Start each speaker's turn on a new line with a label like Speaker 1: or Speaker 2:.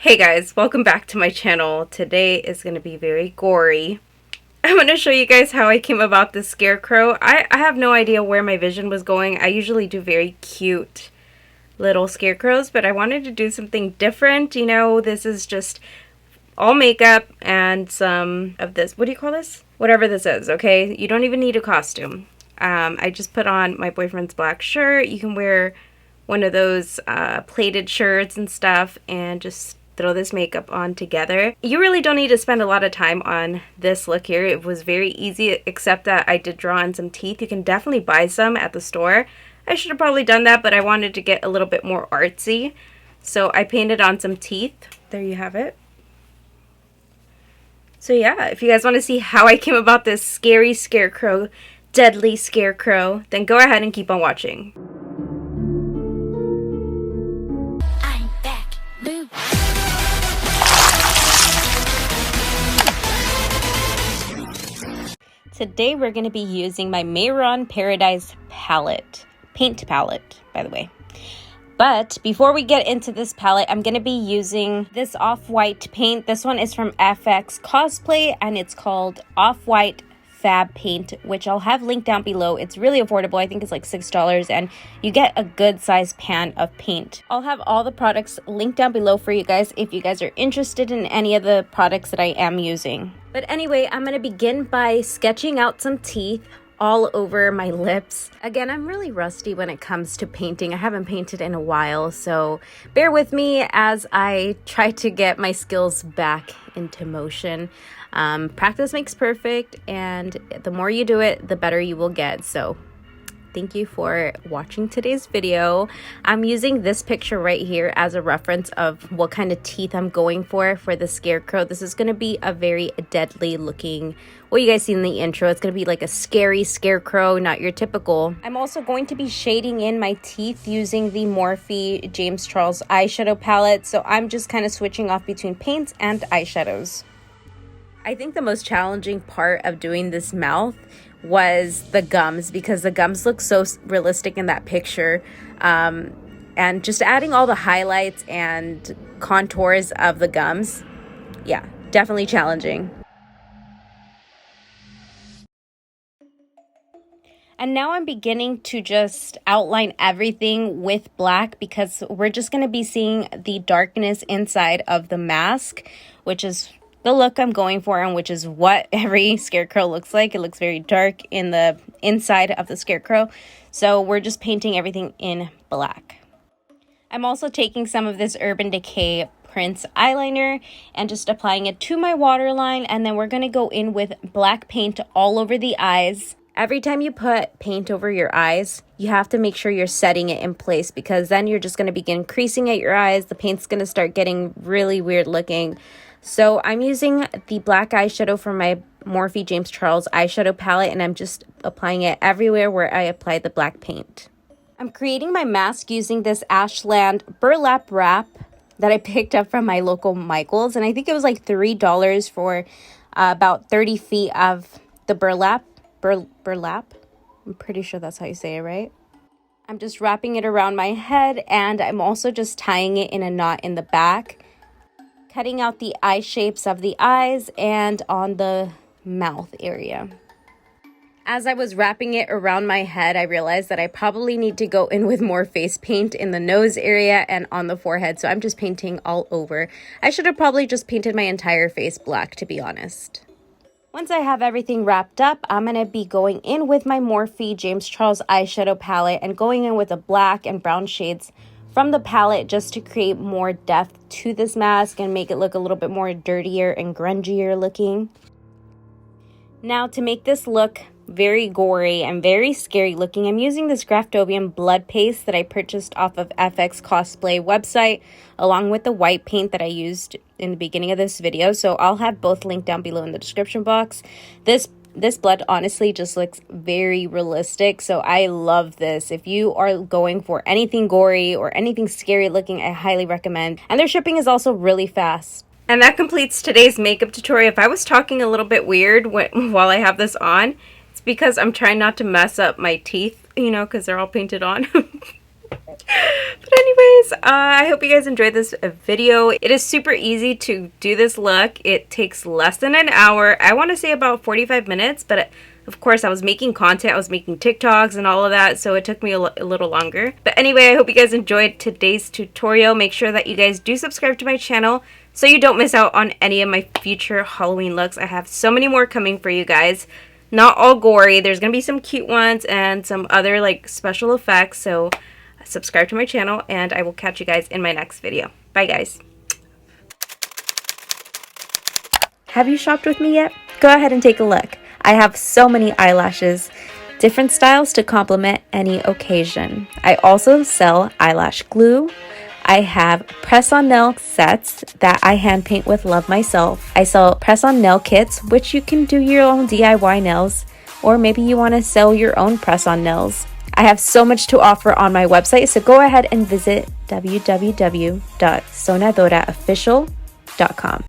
Speaker 1: Hey guys, welcome back to my channel. Today is going to be very gory. I'm going to show you guys how I came about this scarecrow. I have no idea where my vision was going. I usually do very cute little scarecrows, but I wanted to do something different. You know, this is just all makeup and some of this. What do you call this? Whatever this is, okay? You don't even need a costume. I just put on my boyfriend's black shirt. You can wear one of those plated shirts and stuff and just throw this makeup on together. You really don't need to spend a lot of time on this look here. It was very easy, except that I did draw on some teeth. You can definitely buy some at the store. I should have probably done that, but I wanted to get a little bit more artsy. So I painted on some teeth. There you have it. So yeah, if you guys want to see how I came about this scary scarecrow, deadly scarecrow, then go ahead and keep on watching. Today we're going to be using my Mayron Paradise palette, paint palette, by the way. But before we get into this palette, I'm going to be using this off-white paint. This one is from FX Cosplay and it's called Off-White Fab Paint, which I'll have linked down below. It's really affordable. I think it's like $6 and you get a good size pan of paint. I'll have all the products linked down below for you guys if you guys are interested in any of the products that I am using. But anyway, I'm going to begin by sketching out some teeth all over my lips. Again, I'm really rusty when it comes to painting. I haven't painted in a while, so bear with me as I try to get my skills back into motion. Practice makes perfect, and the more you do it, the better you will get. So thank you for watching today's video. I'm using this picture right here as a reference of what kind of teeth I'm going for the scarecrow. This is going to be a very deadly looking, what you guys see in the intro. It's going to be like a scary scarecrow, not your typical. I'm also going to be shading in my teeth using the Morphe James Charles eyeshadow palette. So I'm just kind of switching off between paints and eyeshadows. I think the most challenging part of doing this mouth was the gums, because the gums look so realistic in that picture, and just adding all the highlights and contours of the gums, yeah, definitely challenging. And now I'm beginning to just outline everything with black, because we're just going to be seeing the darkness inside of the mask, which is the look I'm going for, and which is what every scarecrow looks like. It looks very dark in the inside of the scarecrow. So we're just painting everything in black. I'm also taking some of this Urban Decay Prince eyeliner and just applying it to my waterline. And then we're going to go in with black paint all over the eyes. Every time you put paint over your eyes, you have to make sure you're setting it in place, because then you're just going to begin creasing at your eyes. The paint's going to start getting really weird looking. So I'm using the black eyeshadow from my Morphe James Charles eyeshadow palette, and I'm just applying it everywhere where I applied the black paint. I'm creating my mask using this Ashland burlap wrap that I picked up from my local Michael's, and I think it was like $3 for about 30 feet of the burlap. Burlap? I'm pretty sure that's how you say it, right? I'm just wrapping it around my head, and I'm also just tying it in a knot in the back, cutting out the eye shapes of the eyes and on the mouth area. As I was wrapping it around my head, I realized that I probably need to go in with more face paint in the nose area and on the forehead, so I'm just painting all over. I should have probably just painted my entire face black, to be honest. Once I have everything wrapped up, I'm going to be going in with my Morphe James Charles eyeshadow palette and going in with the black and brown shades from the palette just to create more depth to this mask and make it look a little bit more dirtier and grungier looking. Now, to make this look very gory and very scary looking, I'm using this Graftobian blood paste that I purchased off of FX Cosplay website, along with the white paint that I used in the beginning of this video. So I'll have both linked down below in the description box. This blood honestly just looks very realistic, so I love this. If you are going for anything gory or anything scary looking, I highly recommend. And their shipping is also really fast. And that completes today's makeup tutorial. If I was talking a little bit weird while I have this on, it's because I'm trying not to mess up my teeth, you know, because they're all painted on. But anyways, I hope you guys enjoyed this video. It is super easy to do this look. It takes less than an hour. I want to say about 45 minutes, but of course I was making content. I was making TikToks and all of that, so it took me a little longer. But anyway, I hope you guys enjoyed today's tutorial. Make sure that you guys do subscribe to my channel so you don't miss out on any of my future Halloween looks. I have so many more coming for you guys. Not all gory. There's going to be some cute ones and some other like special effects, so subscribe to my channel, and I will catch you guys in my next video. Bye, guys. Have you shopped with me yet? Go ahead and take a look. I have so many eyelashes, different styles to complement any occasion. I also sell eyelash glue. I have press-on nail sets that I hand paint with love myself. I sell press-on nail kits, which you can do your own DIY nails, or maybe you want to sell your own press-on nails. I have so much to offer on my website, so go ahead and visit www.soñadoraofficial.com.